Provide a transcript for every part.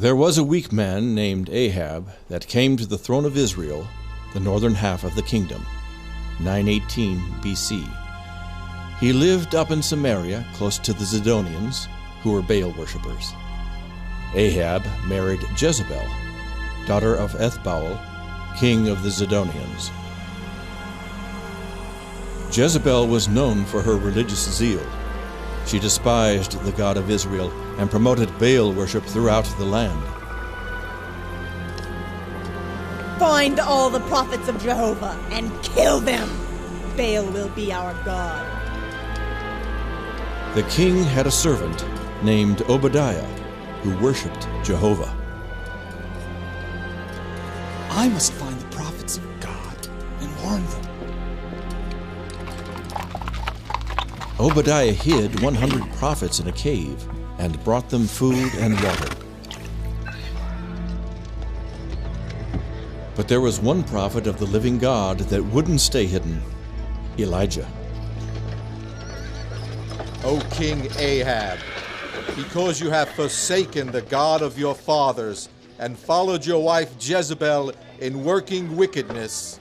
There was a weak man named Ahab that came to the throne of Israel, the northern half of the kingdom, 918 BC. He lived up in Samaria, close to the Zidonians, who were Baal worshippers. Ahab married Jezebel, daughter of Ethbaal, king of the Zidonians. Jezebel was known for her religious zeal. She despised the God of Israel and promoted Baal worship throughout the land. Find all the prophets of Jehovah and kill them. Baal will be our God. The king had a servant named Obadiah who worshipped Jehovah. I must find the prophets of God and warn them. Obadiah hid 100 prophets in a cave and brought them food and water. But there was one prophet of the living God that wouldn't stay hidden, Elijah. O King Ahab, because you have forsaken the God of your fathers and followed your wife Jezebel in working wickedness,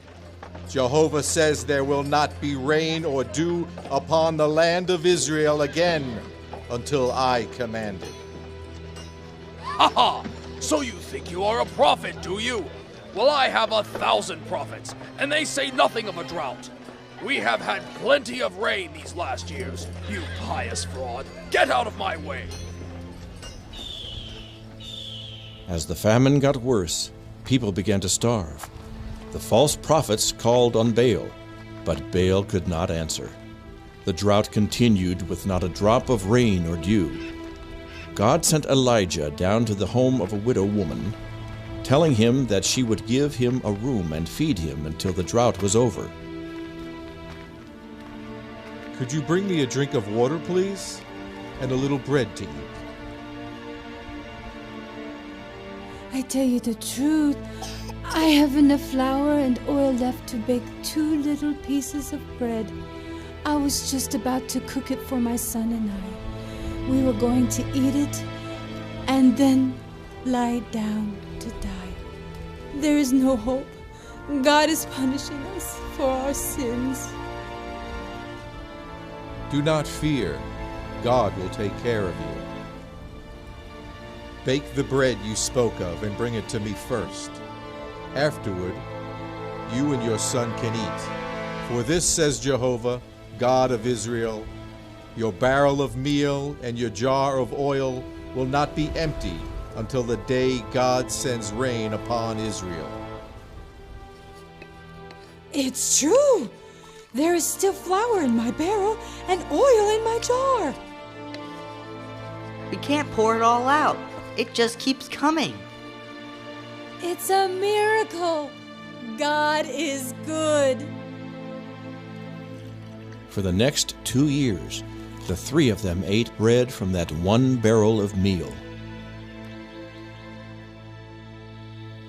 Jehovah says there will not be rain or dew upon the land of Israel again until I command it. Ha ha! So you think you are a prophet, do you? Well, I have 1,000 prophets, and they say nothing of a drought. We have had plenty of rain these last years, you pious fraud. Get out of my way! As the famine got worse, people began to starve. The false prophets called on Baal, but Baal could not answer. The drought continued with not a drop of rain or dew. God sent Elijah down to the home of a widow woman, telling him that she would give him a room and feed him until the drought was over. Could you bring me a drink of water, please? And a little bread to eat. I tell you the truth, I have enough flour and oil left to bake 2 little pieces of bread. I was just about to cook it for my son and I. We were going to eat it and then lie down to die. There is no hope. God is punishing us for our sins. Do not fear. God will take care of you. Bake the bread you spoke of and bring it to me first. Afterward, you and your son can eat. For this says Jehovah, God of Israel, your barrel of meal and your jar of oil will not be empty until the day God sends rain upon Israel. It's true. There is still flour in my barrel and oil in my jar. We can't pour it all out. It just keeps coming. It's a miracle. God is good. For the next 2 years, the 3 of them ate bread from that 1 barrel of meal.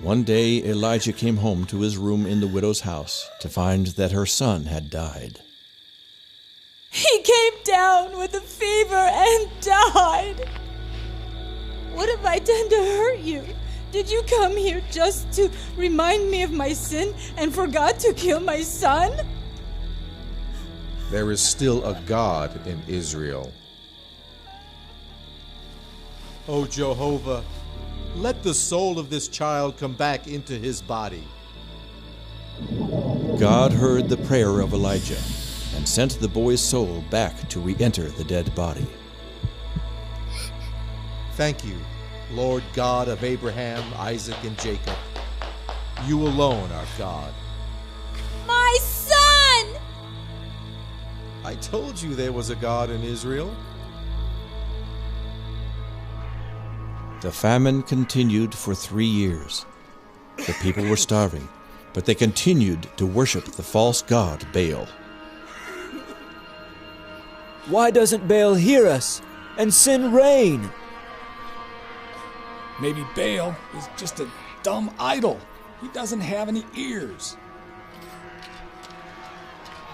One day Elijah came home to his room in the widow's house to find that her son had died. He came down with a fever and died. What have I done to hurt you? Did you come here just to remind me of my sin and forgot to kill my son? There is still a God in Israel. O Jehovah, let the soul of this child come back into his body. God heard the prayer of Elijah and sent the boy's soul back to re-enter the dead body. Thank you, Lord God of Abraham, Isaac, and Jacob. You alone are God. My son! I told you there was a God in Israel. The famine continued for 3 years. The people were starving, but they continued to worship the false god Baal. Why doesn't Baal hear us and send rain? Maybe Baal is just a dumb idol. He doesn't have any ears.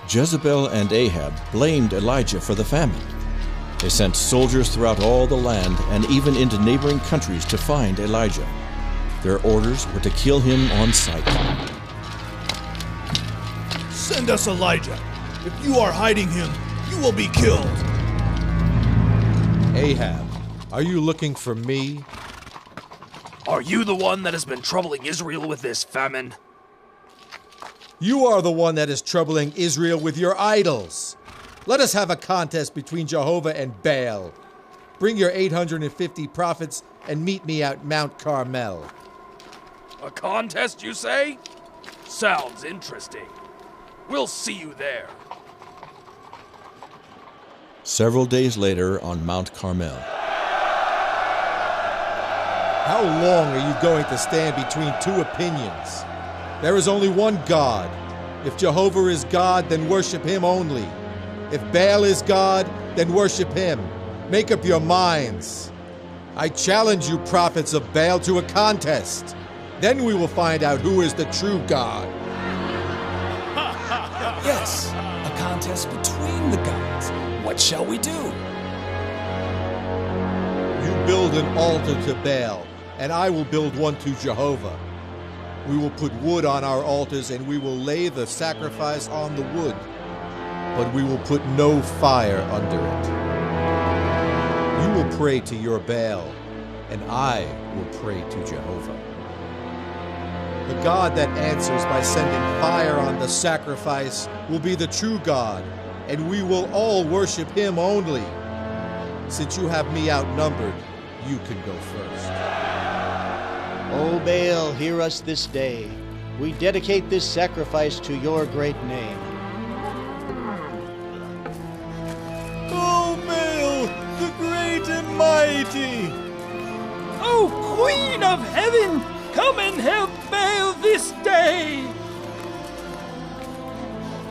Jezebel and Ahab blamed Elijah for the famine. They sent soldiers throughout all the land and even into neighboring countries to find Elijah. Their orders were to kill him on sight. Send us Elijah. If you are hiding him, you will be killed. Ahab, are you looking for me? Are you the one that has been troubling Israel with this famine? You are the one that is troubling Israel with your idols. Let us have a contest between Jehovah and Baal. Bring your 850 prophets and meet me at Mount Carmel. A contest, you say? Sounds interesting. We'll see you there. Several days later on Mount Carmel. How long are you going to stand between two opinions? There is only one God. If Jehovah is God, then worship him only. If Baal is God, then worship him. Make up your minds. I challenge you, prophets of Baal, to a contest. Then we will find out who is the true God. Yes, a contest between the gods. What shall we do? You build an altar to Baal, and I will build one to Jehovah. We will put wood on our altars, and we will lay the sacrifice on the wood, but we will put no fire under it. You will pray to your Baal, and I will pray to Jehovah. The God that answers by sending fire on the sacrifice will be the true God, and we will all worship him only. Since you have me outnumbered, you can go first. O Baal, hear us this day. We dedicate this sacrifice to your great name. O Baal, the great and mighty! Oh, Queen of Heaven, come and help Baal this day!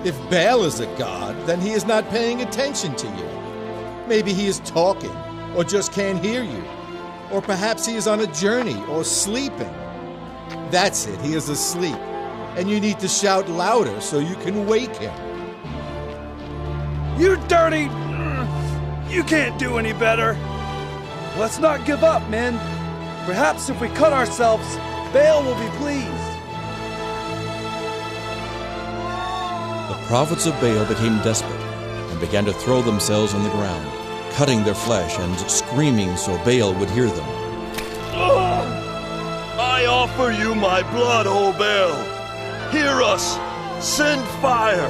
If Baal is a god, then he is not paying attention to you. Maybe he is talking, or just can't hear you. Or perhaps he is on a journey, or sleeping. That's it, he is asleep. And you need to shout louder so you can wake him. You dirty... You can't do any better. Let's not give up, men. Perhaps if we cut ourselves, Baal will be pleased. The prophets of Baal became desperate and began to throw themselves on the ground, cutting their flesh and screaming so Baal would hear them. I offer you my blood, O Baal. Hear us. Send fire.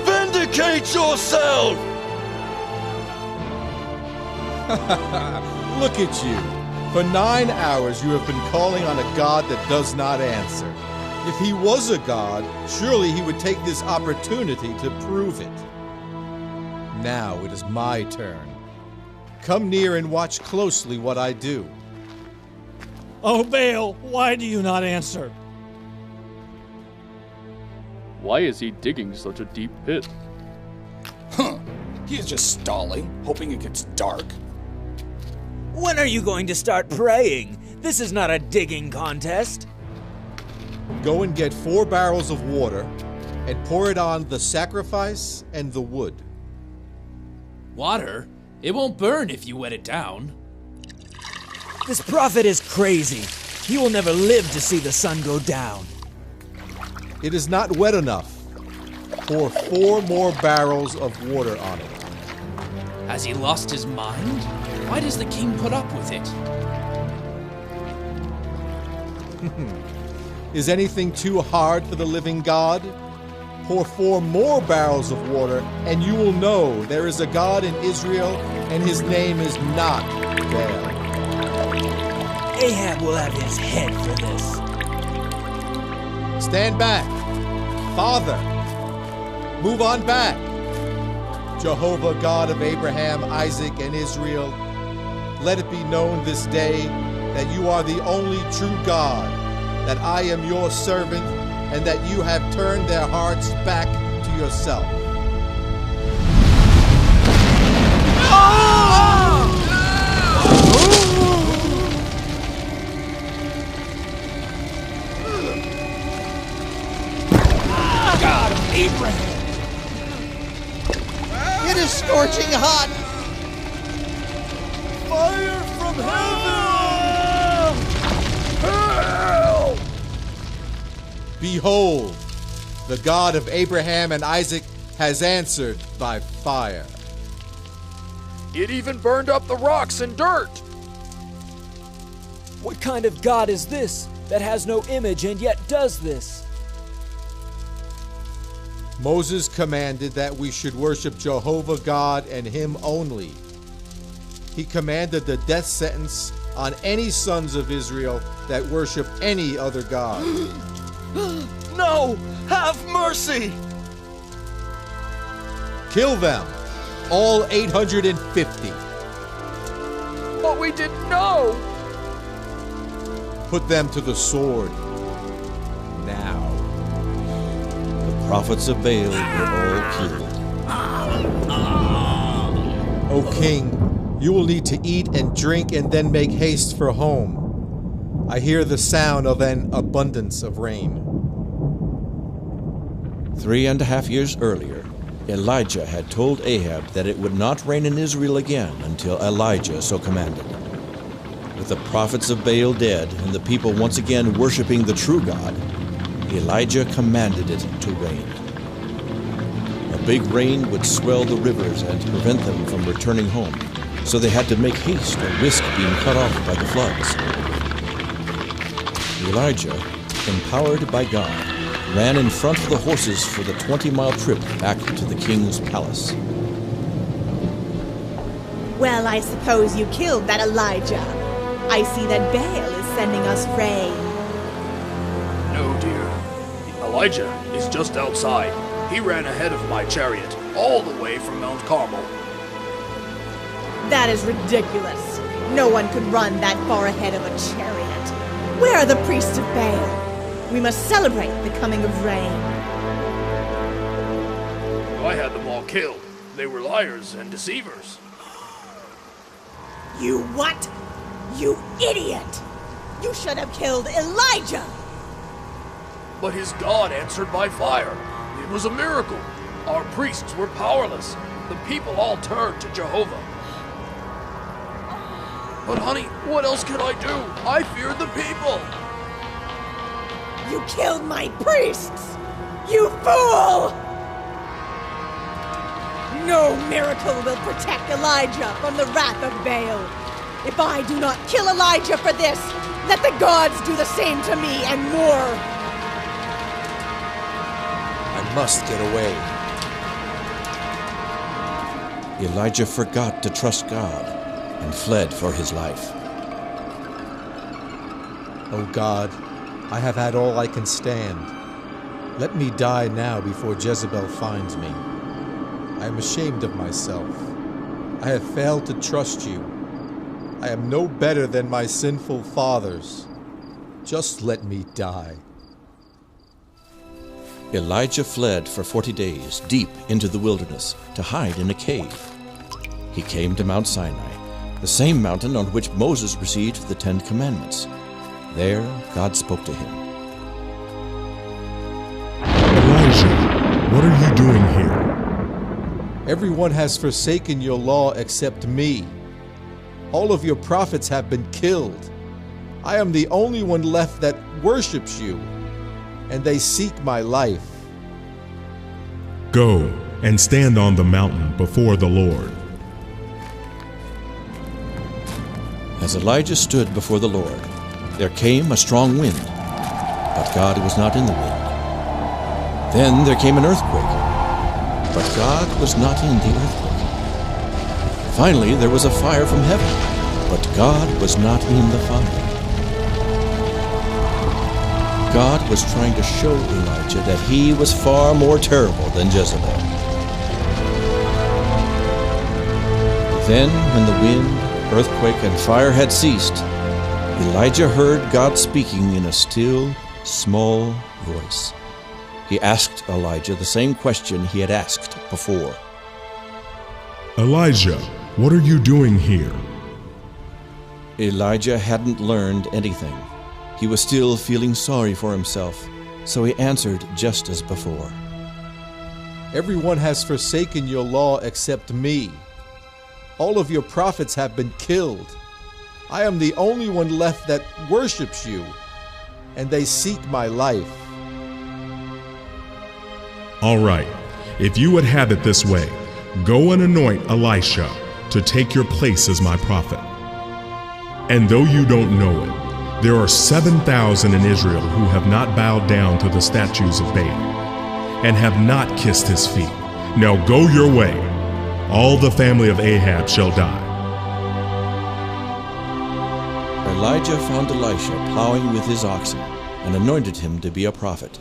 Vindicate yourself. Look at you. For 9 hours you have been calling on a God that does not answer. If he was a god, surely he would take this opportunity to prove it. Now it is my turn. Come near and watch closely what I do. O Baal, why do you not answer? Why is he digging such a deep pit? He is just stalling, hoping it gets dark. When are you going to start praying? This is not a digging contest. Go and get 4 barrels of water and pour it on the sacrifice and the wood. Water? It won't burn if you wet it down. This prophet is crazy. He will never live to see the sun go down. It is not wet enough. Pour 4 more barrels of water on it. Has he lost his mind? Why does the king put up with it? Is anything too hard for the living God? Pour 4 more barrels of water, and you will know there is a God in Israel, and his name is not Baal. Ahab will have his head for this. Stand back. Father, move on back. Jehovah, God of Abraham, Isaac, and Israel, let it be known this day that you are the only true God, that I am your servant, and that you have turned their hearts back to yourself. God of Abraham! It is scorching hot! Fire from heaven! Help! Behold, the God of Abraham and Isaac has answered by fire. It even burned up the rocks and dirt. What kind of God is this that has no image and yet does this? Moses commanded that we should worship Jehovah God and Him only. He commanded the death sentence on any sons of Israel that worship any other god. No! Have mercy! Kill them, all 850. But we didn't know. Put them to the sword now. The prophets of Baal were all killed. O king, you will need to eat and drink and then make haste for home. I hear the sound of an abundance of rain. 3.5 years earlier, Elijah had told Ahab that it would not rain in Israel again until Elijah so commanded. With the prophets of Baal dead and the people once again worshiping the true God, Elijah commanded it to rain. A big rain would swell the rivers and prevent them from returning home, so they had to make haste or risk being cut off by the floods. Elijah, empowered by God, ran in front of the horses for the 20-mile trip back to the king's palace. Well, I suppose you killed that Elijah. I see that Baal is sending us rain. No, dear. Elijah is just outside. He ran ahead of my chariot, all the way from Mount Carmel. That is ridiculous. No one could run that far ahead of a chariot. Where are the priests of Baal? We must celebrate the coming of rain. I had them all killed. They were liars and deceivers. You what? You idiot! You should have killed Elijah! But his God answered by fire. It was a miracle. Our priests were powerless. The people all turned to Jehovah. But honey, what else could I do? I feared the people. You killed my priests! You fool! No miracle will protect Elijah from the wrath of Baal. If I do not kill Elijah for this, let the gods do the same to me and more. I must get away. Elijah forgot to trust God and fled for his life. O God, I have had all I can stand. Let me die now before Jezebel finds me. I am ashamed of myself. I have failed to trust you. I am no better than my sinful fathers. Just let me die. Elijah fled for 40 days deep into the wilderness to hide in a cave. He came to Mount Sinai, the same mountain on which Moses received the 10 Commandments. There, God spoke to him. Elijah, what are you doing here? Everyone has forsaken your law except me. All of your prophets have been killed. I am the only one left that worships you, and they seek my life. Go and stand on the mountain before the Lord. As Elijah stood before the Lord, there came a strong wind, but God was not in the wind. Then there came an earthquake, but God was not in the earthquake. Finally, there was a fire from heaven, but God was not in the fire. God was trying to show Elijah that he was far more terrible than Jezebel. Then, when the wind, earthquake, and fire had ceased, Elijah heard God speaking in a still, small voice. He asked Elijah the same question he had asked before. Elijah, what are you doing here? Elijah hadn't learned anything. He was still feeling sorry for himself, so he answered just as before. Everyone has forsaken your law except me. All of your prophets have been killed. I am the only one left that worships you, and they seek my life. All right, if you would have it this way, go and anoint Elisha to take your place as my prophet. And though you don't know it, there are 7,000 in Israel who have not bowed down to the statues of Baal and have not kissed his feet. Now go your way. All the family of Ahab shall die. Elijah found Elisha plowing with his oxen and anointed him to be a prophet.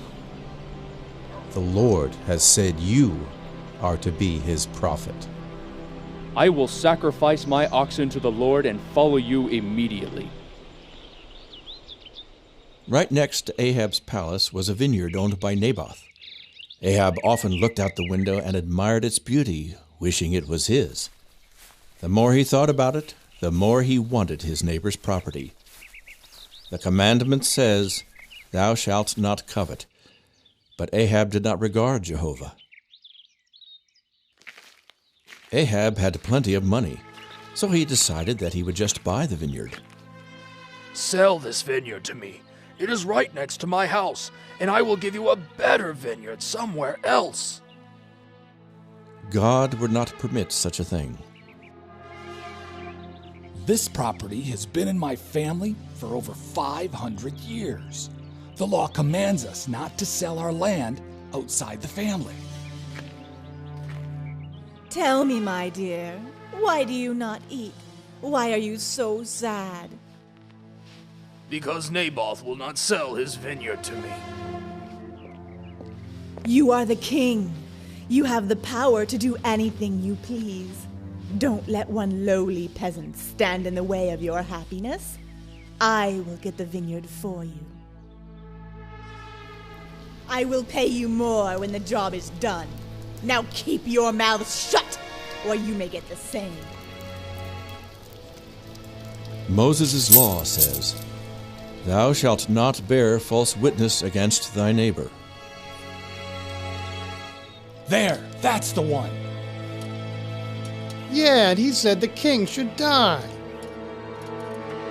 The Lord has said you are to be his prophet. I will sacrifice my oxen to the Lord and follow you immediately. Right next to Ahab's palace was a vineyard owned by Naboth. Ahab often looked out the window and admired its beauty, wishing it was his. The more he thought about it, the more he wanted his neighbor's property. The commandment says, "Thou shalt not covet." But Ahab did not regard Jehovah. Ahab had plenty of money, so he decided that he would just buy the vineyard. Sell this vineyard to me. It is right next to my house, and I will give you a better vineyard somewhere else. God would not permit such a thing. This property has been in my family for over 500 years. The law commands us not to sell our land outside the family. Tell me, my dear, why do you not eat? Why are you so sad? Because Naboth will not sell his vineyard to me. You are the king. You have the power to do anything you please. Don't let one lowly peasant stand in the way of your happiness. I will get the vineyard for you. I will pay you more when the job is done. Now keep your mouth shut, or you may get the same. Moses' law says, "Thou shalt not bear false witness against thy neighbor." There, that's the one. Yeah, and he said the king should die.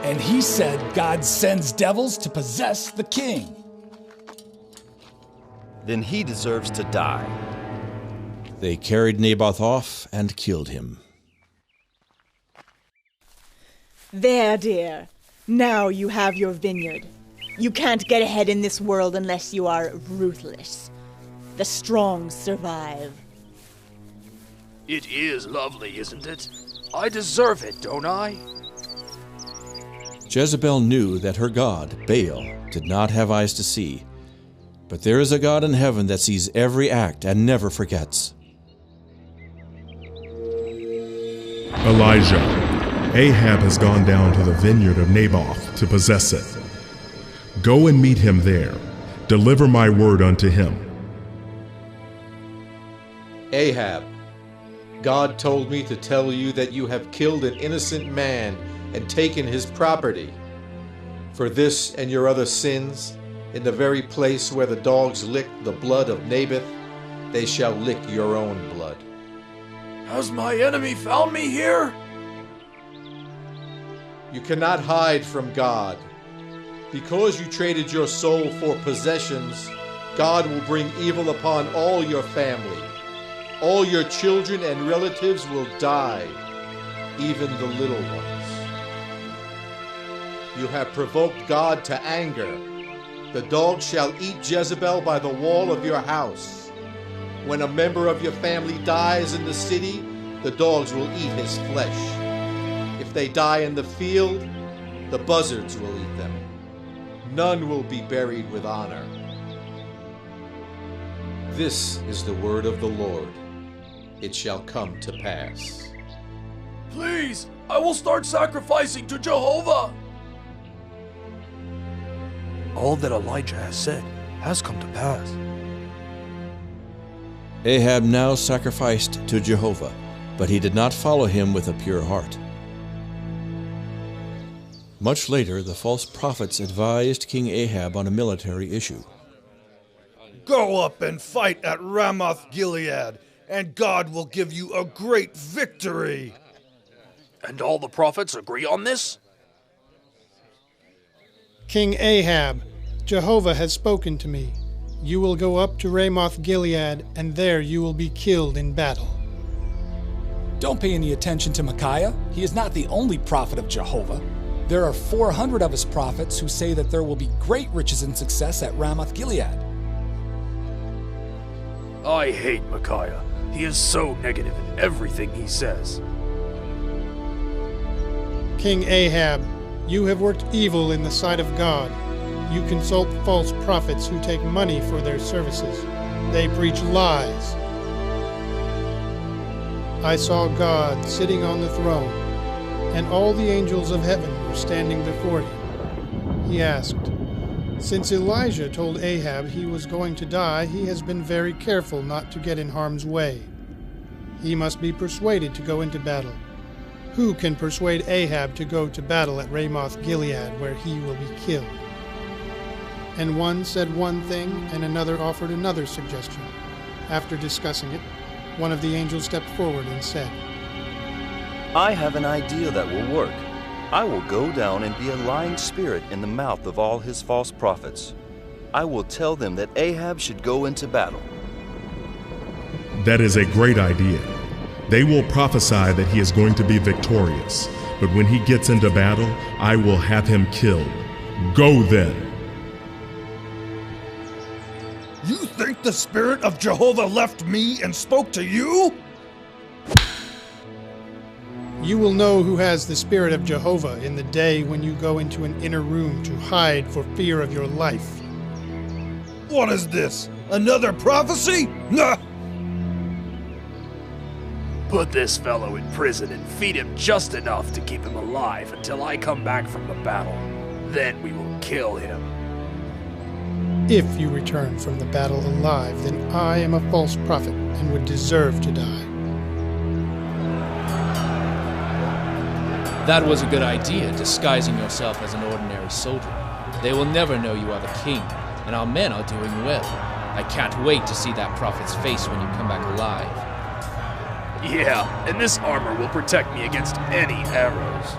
And he said God sends devils to possess the king. Then he deserves to die. They carried Naboth off and killed him. There, dear. Now you have your vineyard. You can't get ahead in this world unless you are ruthless. The strong survive. It is lovely, isn't it? I deserve it, don't I? Jezebel knew that her god, Baal, did not have eyes to see. But there is a God in heaven that sees every act and never forgets. Elijah, Ahab has gone down to the vineyard of Naboth to possess it. Go and meet him there. Deliver my word unto him. Ahab, God told me to tell you that you have killed an innocent man and taken his property. For this and your other sins, in the very place where the dogs licked the blood of Naboth, they shall lick your own blood. Has my enemy found me here? You cannot hide from God. Because you traded your soul for possessions, God will bring evil upon all your family. All your children and relatives will die, even the little ones. You have provoked God to anger. The dogs shall eat Jezebel by the wall of your house. When a member of your family dies in the city, the dogs will eat his flesh. If they die in the field, the buzzards will eat them. None will be buried with honor. This is the word of the Lord. It shall come to pass. Please, I will start sacrificing to Jehovah. All that Elijah has said has come to pass. Ahab now sacrificed to Jehovah, but he did not follow him with a pure heart. Much later, the false prophets advised King Ahab on a military issue. Go up and fight at Ramoth Gilead, and God will give you a great victory. And all the prophets agree on this? King Ahab, Jehovah has spoken to me. You will go up to Ramoth Gilead, and there you will be killed in battle. Don't pay any attention to Micaiah. He is not the only prophet of Jehovah. There are 400 of his prophets who say that there will be great riches and success at Ramoth Gilead. I hate Micaiah. He is so negative in everything he says. King Ahab, you have worked evil in the sight of God. You consult false prophets who take money for their services. They preach lies. I saw God sitting on the throne, and all the angels of heaven were standing before him. He asked, "Since Elijah told Ahab he was going to die, he has been very careful not to get in harm's way. He must be persuaded to go into battle. Who can persuade Ahab to go to battle at Ramoth Gilead, where he will be killed?" And one said one thing, and another offered another suggestion. After discussing it, one of the angels stepped forward and said, I have an idea that will work. I will go down and be a lying spirit in the mouth of all his false prophets. I will tell them that Ahab should go into battle. That is a great idea. They will prophesy that he is going to be victorious, but when he gets into battle, I will have him killed. Go then. You think the Spirit of Jehovah left me and spoke to you? You will know who has the Spirit of Jehovah in the day when you go into an inner room to hide for fear of your life. What is this? Another prophecy? Nah! Put this fellow in prison and feed him just enough to keep him alive until I come back from the battle. Then we will kill him. If you return from the battle alive, then I am a false prophet and would deserve to die. That was a good idea, disguising yourself as an ordinary soldier. They will never know you are the king, and our men are doing well. I can't wait to see that prophet's face when you come back alive. Yeah, and this armor will protect me against any arrows.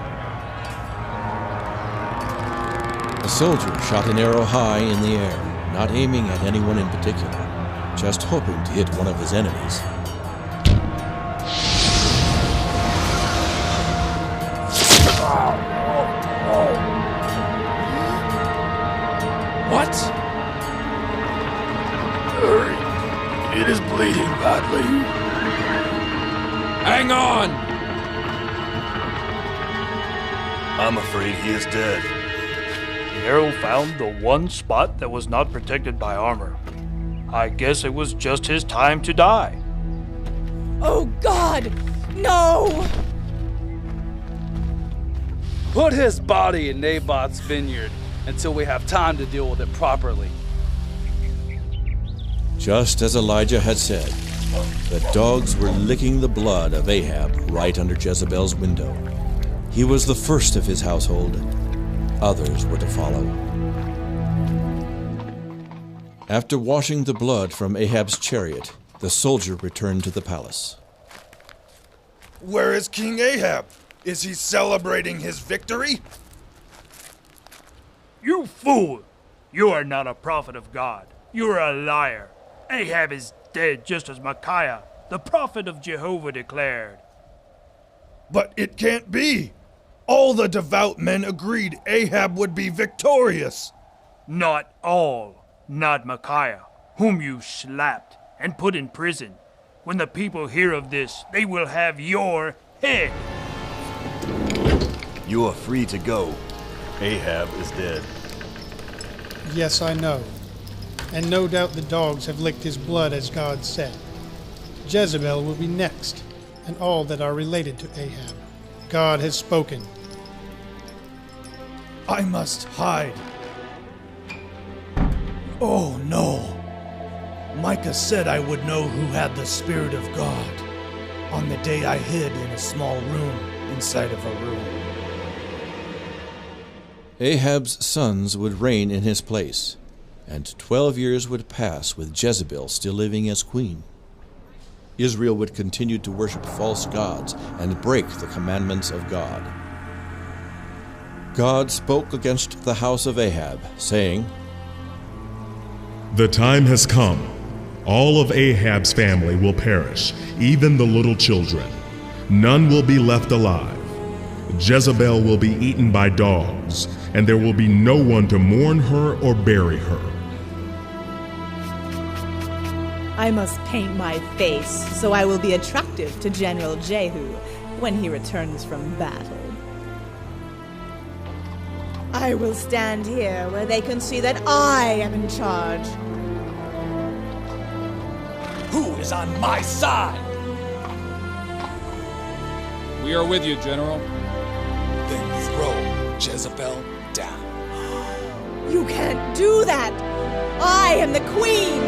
The soldier shot an arrow high in the air, not aiming at anyone in particular, just hoping to hit one of his enemies. What? Hurry. It is bleeding badly. Hang on! I'm afraid he is dead. The arrow found the one spot that was not protected by armor. I guess it was just his time to die. Oh God! No! Put his body in Naboth's vineyard until we have time to deal with it properly. Just as Elijah had said, the dogs were licking the blood of Ahab right under Jezebel's window. He was the first of his household. Others were to follow. After washing the blood from Ahab's chariot, the soldier returned to the palace. Where is King Ahab? Is he celebrating his victory? You fool! You are not a prophet of God. You are a liar. Ahab is dead just as Micaiah, the prophet of Jehovah, declared. But it can't be. All the devout men agreed Ahab would be victorious. Not all. Not Micaiah, whom you slapped and put in prison. When the people hear of this, they will have your head. You are free to go. Ahab is dead. Yes, I know. And no doubt the dogs have licked his blood as God said. Jezebel will be next, and all that are related to Ahab. God has spoken. I must hide. Oh no. Micah said I would know who had the Spirit of God on the day I hid in a small room inside of a room. Ahab's sons would reign in his place, and 12 years would pass with Jezebel still living as queen. Israel would continue to worship false gods and break the commandments of God. God spoke against the house of Ahab, saying, "The time has come. All of Ahab's family will perish, even the little children. None will be left alive. Jezebel will be eaten by dogs, and there will be no one to mourn her or bury her." I must paint my face so I will be attractive to General Jehu when he returns from battle. I will stand here where they can see that I am in charge. Who is on my side? We are with you, General. Then throw Jezebel down. You can't do that! I am the queen!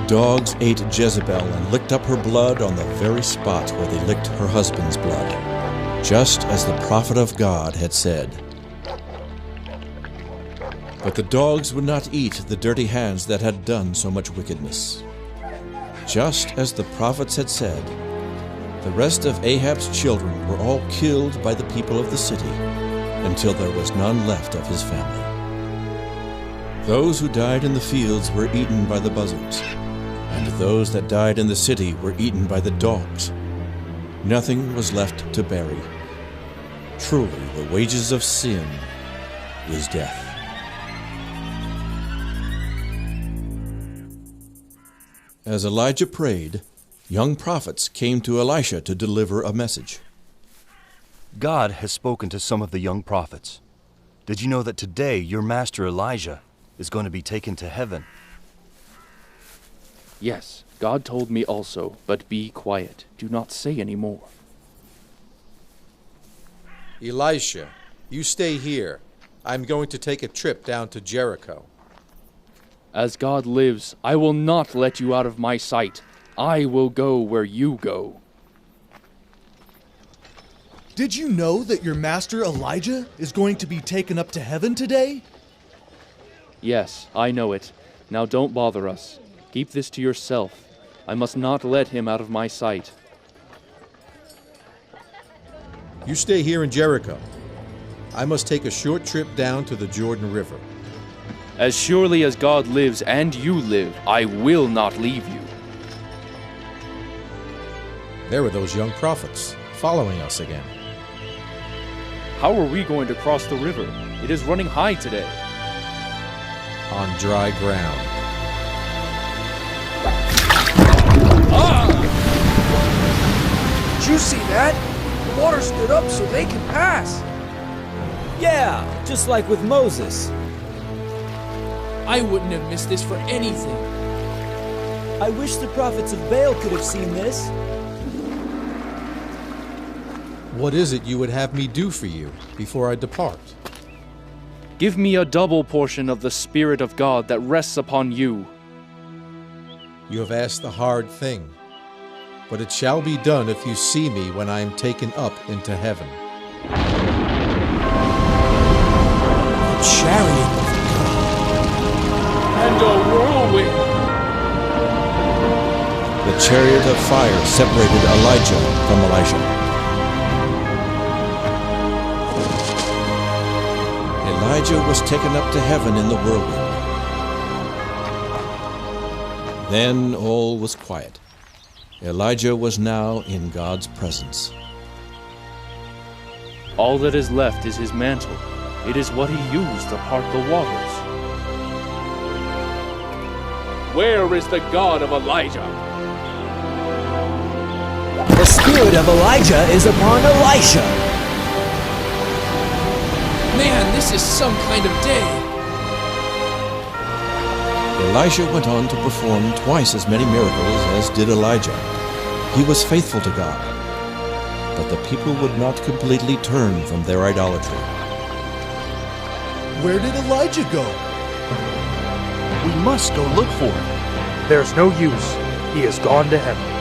Dogs ate Jezebel and licked up her blood on the very spot where they licked her husband's blood, just as the prophet of God had said. But the dogs would not eat the dirty hands that had done so much wickedness. Just as the prophets had said, the rest of Ahab's children were all killed by the people of the city, until there was none left of his family. Those who died in the fields were eaten by the buzzards, and those that died in the city were eaten by the dogs. Nothing was left to bury. Truly, the wages of sin is death. As Elijah prayed, young prophets came to Elisha to deliver a message. God has spoken to some of the young prophets. Did you know that today your master Elijah is going to be taken to heaven? Yes, God told me also, but be quiet. Do not say any more. Elisha, you stay here. I'm going to take a trip down to Jericho. As God lives, I will not let you out of my sight. I will go where you go. Did you know that your master Elijah is going to be taken up to heaven today? Yes, I know it. Now don't bother us. Keep this to yourself. I must not let him out of my sight. You stay here in Jericho. I must take a short trip down to the Jordan River. As surely as God lives and you live, I will not leave you. There were those young prophets following us again. How are we going to cross the river? It is running high today. On dry ground. Did you see that? The water stood up so they can pass. Yeah, just like with Moses. I wouldn't have missed this for anything. I wish the prophets of Baal could have seen this. What is it you would have me do for you before I depart? Give me a double portion of the Spirit of God that rests upon you. You have asked the hard thing, but it shall be done if you see me when I am taken up into heaven. A chariot of God. And a whirlwind. The chariot of fire separated Elijah from Elisha. Elijah was taken up to heaven in the whirlwind. Then all was quiet. Elijah was now in God's presence. All that is left is his mantle. It is what he used to part the waters. Where is the God of Elijah? The spirit of Elijah is upon Elisha. Man, this is some kind of day. Elisha went on to perform twice as many miracles as did Elijah. He was faithful to God, but the people would not completely turn from their idolatry. Where did Elijah go? We must go look for him. There's no use. He has gone to heaven.